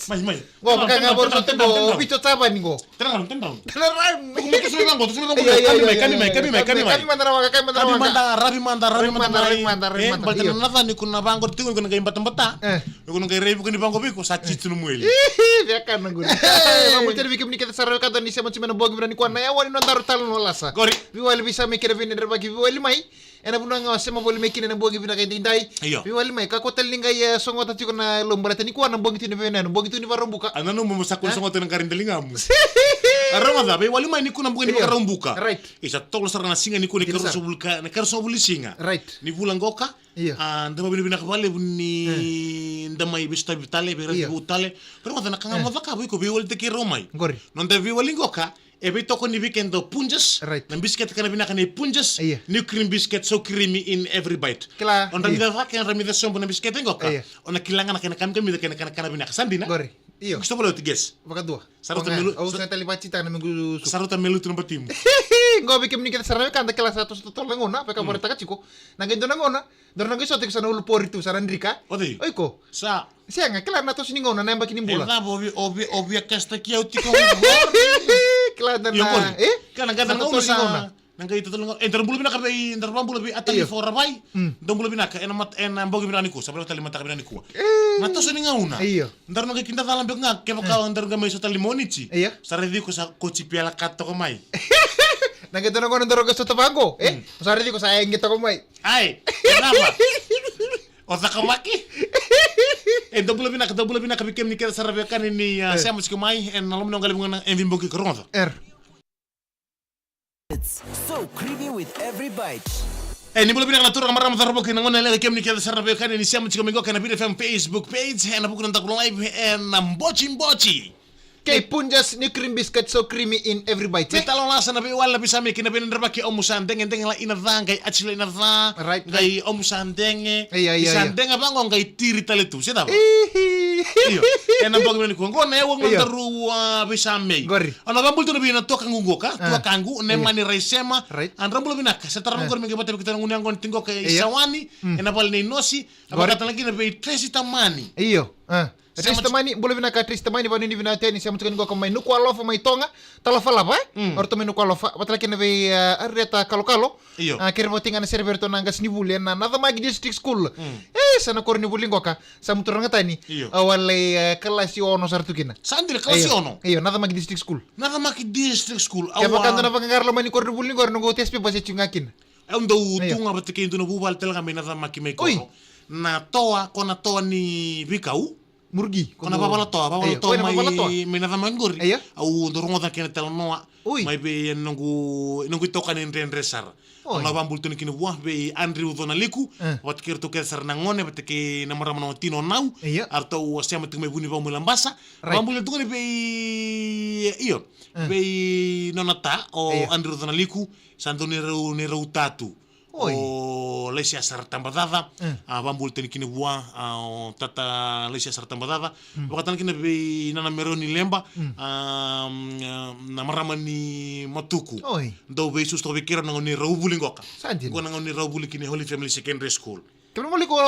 Mai. Ngo baka nga borso tembo bicho taba ni ngo. Tenang. Tenaran. Terus bilang kami. Kami mandarawa. Rabi manda. Balta Iyo. nata ni kuna bango tingo kuna gay bata. Kuna gay rebu kuna bango biko sa chitu no mueli. Biakan nanggur. Mamu tadi bikin kita sarau kata ni sama cuma bogi berani kuana ya wani nondaru talon walasa. Gori. Biwali bisa mikir vini berbagi biwali mai. Ena buna nga sema boli mekin na bogi bina kay dindai. Biwali mai ka kotel ninga ya songo tati ko na lombra tani kuana bogi tini vena bogi tini varombuka. Anano mo sa kun songo tani karin delingamu. Arama da biwali mai ni kuna bogi ni varombuka. Right. Isa toklo sarana singa ni kuna karo sobulka na karo sobuli singa. Right. Ni bulangoka. Ndama bina kabale ni ndama ibista bitale bera butale. Pero madana kanga madaka biko biwali te ki romai. Gori. Nonda biwali ngoka. Ebe toko ni weekend punjas, right. Na biscuit kana binaka ni punjas, ni cream biscuit so creamy in every bite. Kila. On ramida vaka en ramida sombo na biscuit ngoka. Ona kilanga na kana kana binaka sandina. Gori. Iyo. Gusto pala tiges. Baka dua. Saruta melu. Au sa tali pacita na minggu. Saruta melu tu nombatimu. Ngo bikin ni kita sarau kanta kala satu tol ngona, peka bore takachiko. Nangendo ngona, dor nangi sote sana ulu pori tu sarandrika. Odi. Oiko. Sa. Sianga kala na to sini ngona namba kini bula. Ena obi kasta kiau tiko. Kelihatan na kana gata ngona nanga itu tulunga bulu binaka be bulu bi atali for rabai bulu binaka ena mbogi binani ko sabra tali mata binani ko na to sini ngauna ndar no kinda dalam be ngak ke baka ndar ga mai so tali monici sare di ko sa koci piala katto ko mai nanga to ngona ndaro ga so tabago sare di ko sa engito ko mai ai kenapa Osa kamaki. Bulu binaka bikem ni kera sarabe kan ni sama sikumai en nalom no galim ngana envim bogi koronza. It's so creamy with every bite. Ni bulu binaka natura kamara mtharabo kina ngona lele kem ni kera sarabe kan ni sama sikumai ngok na BFM Facebook page en abuku nta live en mbochi. Kay punjas ni cream biscuit so creamy in every bite. Talon lasa na bi wala bisa meki na bin ndarbaki omusan denge la ina danga actually ina dha ngai omusan denge isandenga bango ngai tiri tale tu seta ba iyo ena bango ni ko ngone wo ngondaru bisa mei ona bambul tu bina toka ngungoka tua kangu ne mani raisema andrambulo binaka setarang ngor megi bata kita nguni ngon tingo kay sawani ena bal ni nosi abakata lagi na be tresi tamani iyo Trista mani boleh bina ka trista mani bani ni bina teni siam tukan go kamai nuku alofa mai tonga tala fala ba orto menu alofa batla kene be arreta kalo kere botinga na server to nanga snibuli na nada magi district school sana korni bulingo ka samuturanga tani awale kelas ono sartukina sandire kelas ono iyo nada magi district school awa bakanda na pangarlo mani korni bulingo no go tespe base chungakin ndo tunga batike ndo bubal telga me nada maki me ko na toa kona toa ni bikau murgi kona babala toa mai nada mangori au dorongo da kene telnoa mai be nungu toka ni resar ona bambul tuni kini buah be Andrew Donaliku wat kirto kesar nangone batike namara mano tino nau arto siama tume buni ba mulambasa bambul tu ni be iyo be nonata o Andrew Donaliku santo ni reu tatu o lesia sartambadada bambul teni kini bua o tata lesia sartambadada wakatan kini be nana meroni lemba na marama ni matuku do be susto be kira ngoni raubuli ngoka ko ngoni raubuli kini Holy Family Secondary School kemo moli ko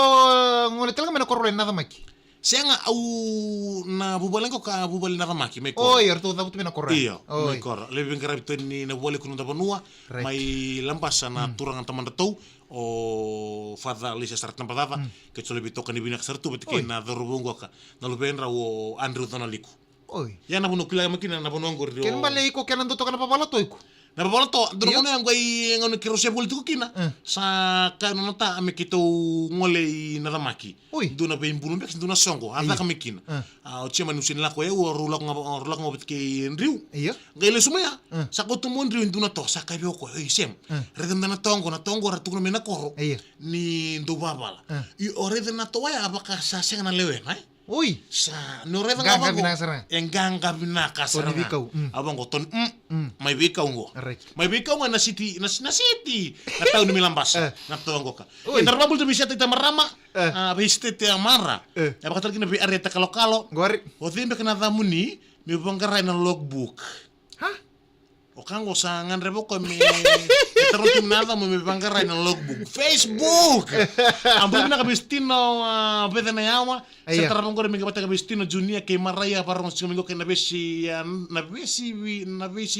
ngone telga mena korole nada maki Sianga au na bubalengo ka bubali na ramaki me ko. Oi, arto da butu na korra. Iya, me kor. Lebih karab ni na bubali kuno da banua, mai lampasa na turang taman datou o fada lisa start na padava, ke so lebih toka ni binak sartu betike na dorubungo ka. Na lubenra o Andrew Donaliku. Oi. Ya na bunu kila makina na bunu ngor. Ken bale iko kenan to toka na papala to iko. Na babala to dorone ang gay ngono kiro se bultu kina sa kanu nata ame kito ngole na ramaki duna be imbulu mbek duna songo anda kami kina o chema nusin la ko e o rulak ngobet ke riu gele sumaya sa ko tumon riu duna to sa ka be ko e sem redem na tongo ratu no mena koro ni ndo babala i orede na to ya abaka sa senga na lewe hai Oi, sa no reda nga bango enganga binaka sa abang ko ton may bikaw ngo may bikaw nga na city na taw ni milambas na tuang ko ka inarbabul to bisya tita marama biste te amara abaka tal kina bi areta kalo gori o timbe kana damuni mi bangkaray na logbook ha Okango sangan rebo ko me teruntum nada mo me bangkaray ng logbook. Facebook. Ambul na kabistino beda na yawa. Sa tarabang ko rin mga bata kabistino junior kay Maraya parang sa kumingo kay nabesi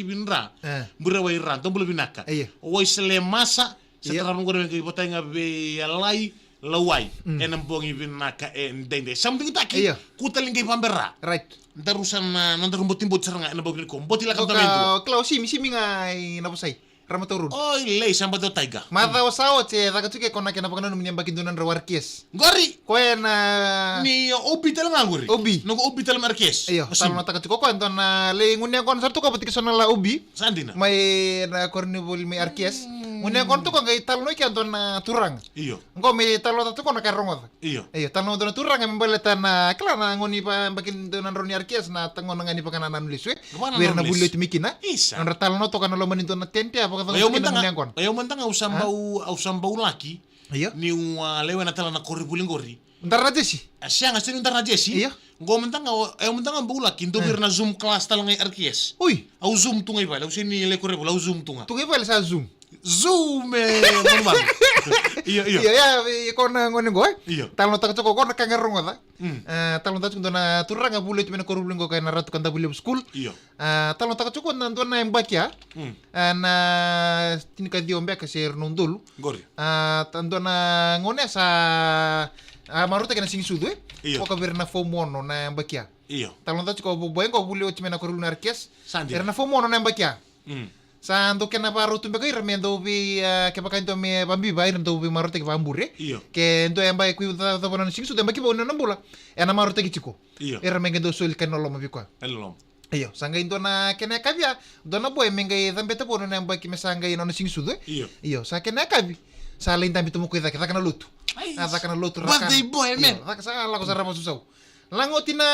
binra. Bura way ran tombol binaka. Way sele masa sa tarabang ko rin mga bata nga be alay laway enam bongi binaka dende. Something taki kutaling kay pambera. Right. Darusan nandarum botimbot saranga na bawin ko. Boti la kantamento. Klau simi ngai napusay. Ramaturun. Oh, ilay samba do taiga. Mata wasawat se takatsuke kona kena pakano mnyamba kindunan rawarkies. Gori. Koena Ni obi tal nganguri. Obi. No obi tal markes. Iyo, talo takatsuko ko anton le ngunya kon sartu ko patik sonala obi. Sandina. May na kornibul may arkies. Ngunya kon tu ko ngai talo ki anton turang. Iyo. Ngo may talo tatu ko na karongod. Iyo. Iyo, talo don turang ang baletan na klana ngoni pa bakin donan roni arkies na tangon ngani pakananan liswe. Wir na bulit mikina. Isa. Ang talo no to kanalo maninto na tente apa kata Ayaw man tanga usambau laki. Iya. Ni lewe na tala na koribulingori. Ntar na jesi. Siya nga sino ntar na jesi. Iya. Ngo man tanga ayaw man tanga bau laki ndo bir na zoom class tala ngay arkies. Uy, Au zoom tungay ba? Au sini le koribul au zoom tunga. tunggu pala sa Zoom. Zoom normal. Iya. Iya ya, kona ngone go. Iya. Talon tak coko kona kangarong ada. Talon tak coko na turang nga bulit mena korubling ko kay naratu kanta bulit school. Iya. Talon tak coko nan na yang bakya. Na tinika diombe ka sir nundul. Gori. Tanto na ngone sa maruta kana sing sudu Iya. ko ka verna fomono na yang bakya. Iya. Talon tak coko boyen ko bulit mena korubling arkes. Sandi. Verna fomono na yang bakya. Sa ando kena paru tumbe kai remendo bi ke pakai to me bambi bai rendo bi marote ke bambure Iyo. ke ndo yang bai ku ta bonan sing su de maki bonan nambula ena marote ke chiko Iyo. era mengendo sul kan lo mabi kwa Elom. iyo sanga indo na kena kabia do na boy mengai tambe ta bonan yang bai ki mesanga ino sing su de Iyo. iyo sa kena kabi sa lain tambe tumu ku kita kana lutu ata kana lutu What they boy man. raka sa la ko sarapa susau langotina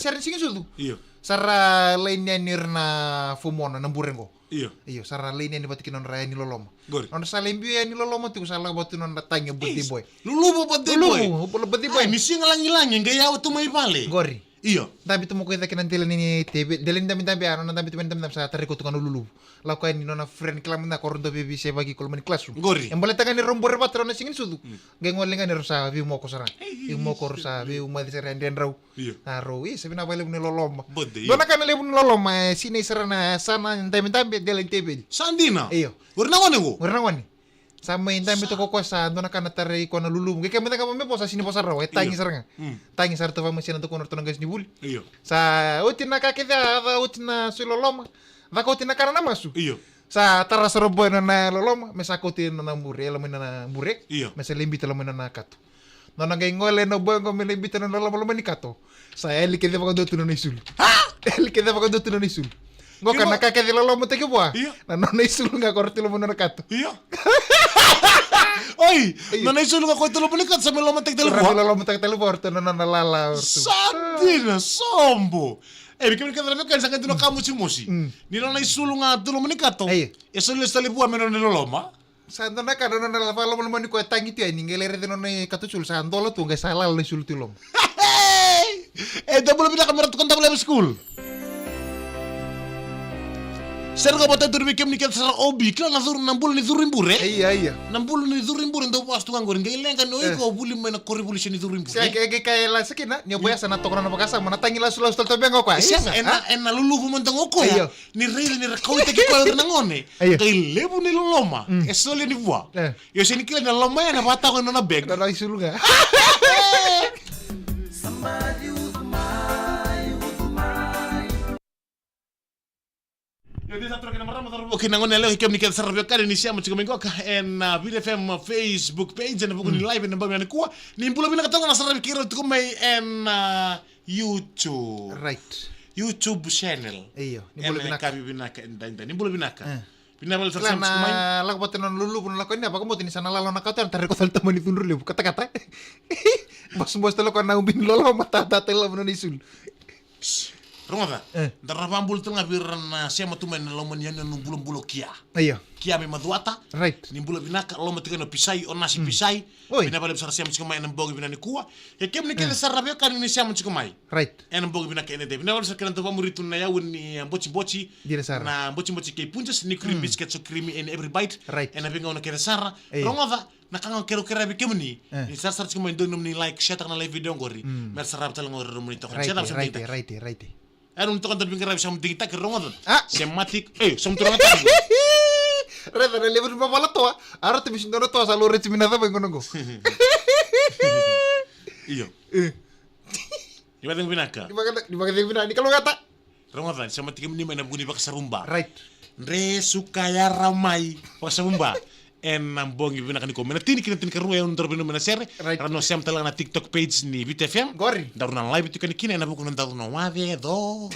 serin sing su Iyo. sara lainnya nirna fumona namburengo Iyo. iyo sara lainnya ni batikin on raya ni loloma Gori. on salimbi ya ni loloma tu salah batu non datangnya beti boy Lulu bobo de boy. beti Ay, boy misi ngalangi-langi gaya tu may pale. gori Iyo. tapi tu mo kita kinan tilan ini tebe delin dami ano dami tu dami sa tari ko tu kanu lulu lakukan ni nona friend kilam na koronto bebi se bagi kolman classroom Gori. yang boleh tangan ni rombo rebat na singin sudu gengol lengan ni rosa vi mo ko sarang vi mo ko rosa vi uma di seran den raw Iyo. aro sabi na bale ni loloma Bode. dona kan le ni loloma sini serana sana dami dami delin tebe Sandina. iyo Warna ngone go. Warna wani. Sama inta mi to koko sa ando na kana tare ko na lulu. Kaya kami me posa sini posa raw. Tangi saranga. Tangi sar to famo sina to kono to ngas ni bul. Iyo. Sa utina ka kida da utina suloloma. Da ko utina kana na masu. Iyo. Sa tara sorobo na loloma. Me sa ko utina na mure la na mure. Iyo. Me sa limbi la na kato. No na ngay ngole no boy ko me limbi na loloma ni kato. Sa eli kede pa ko do tuno ni sul. Ha! Eli kede pa ko do tuno ni sul. Ngo kana ka kede loloma te ke boa. Na no na isul nga korti lo mo na kato. Iyo. Oy, nanay sulong ako ito lumalikat sa melomatek del Kurang buwan. lo mo tak teleporto na nalala ortu. Sandina, sombo. Bikam ka talaga kan sa kanto na kamu si Mosi. Ni nanay sulong nga ito lumalikat to. Ay. Eso les talibuan meron niloloma. Santo na ka na nalala lo mo ni ko tangi tu ni ngelere no ni katusul sa andolo tu ngai salal ni sul tulom. Double bila kamera tukang double school. Serga bota durmi kem nikat sa obi kla na zur nambul ni zurimbure. Iya. Nambul ni zurimbure ndo pas tukang goreng gay lenga no iko buli mena koribulisi ni zurimbure. Sia ke la sakina ni boya sana to kana pakasa mana tangi la sul to bengo ko. Sia ena lulu montang oko ya. Ni reil ni rakau te ko na ngone. Kay lebu ni loloma. Eso le ni bua. Yo sini kila na loma ya na bata ko na bag. Na sul nga. Yo di satu kena marama taruh kena ngone leo hikem nikat sarabio kali ni siamo chiko mengo ka en BFM Facebook page na buku ni live na bami kuwa ni mpulo bina katonga na sarabio kiro tuko may en YouTube. Right. YouTube channel. Iyo, Ni mpulo bina ka bina ka endanda. Ni mpulo bina ka. Bina bal sa Lan na la ko tenon lulu pun la ko ni apa ko tini sana lalo na ka tan tare ko tal tamani tunur le kata-kata. Bos telo ko na umbin lolo mata tel mo ni sul. Rongoda. Darna bambul tengah birana sema tumen lomen yan no bulo kia. Iya. Kia me maduata. Right. Ni bulo binaka lomen tigano pisai o nasi pisai. Bina bale besar sema chikomai na bogi bina ni kuwa. Ya kem ni kele sarabio kan ni sema chikomai. Right. En bogi bina kene de. Bina bale sakana to pamuritu na ya ni bochi Dire sara. na bochi kei punjas ni cream biscuit so creamy in every bite. Right. En abinga ona kele sara. Rongoda. Nakanga kero bi kemni ni sar chikomai dong ni like share na live video ngori. Mer sarab tal ngori rumuni to kan. Right. Era un tocan também que era some dita que rongo. Ah, sematic. Some troca tá. Reda na levo ba mala toa. Ara te mishin dono toa sa lo reci minada ba ngono. Iyo. Di ba binaka? Di ba bina ni kalau kata. Rongo tan sematic ni mana buni bak sarumba. Right. Re sukaya ramai bak sarumba. En nambongi bina kan ko mena tini karu ya untuk bina mena sere. Rano sem tala na TikTok page ni BTFM. Gori. Daruna live itu kan kini na buku nang daruna wade do.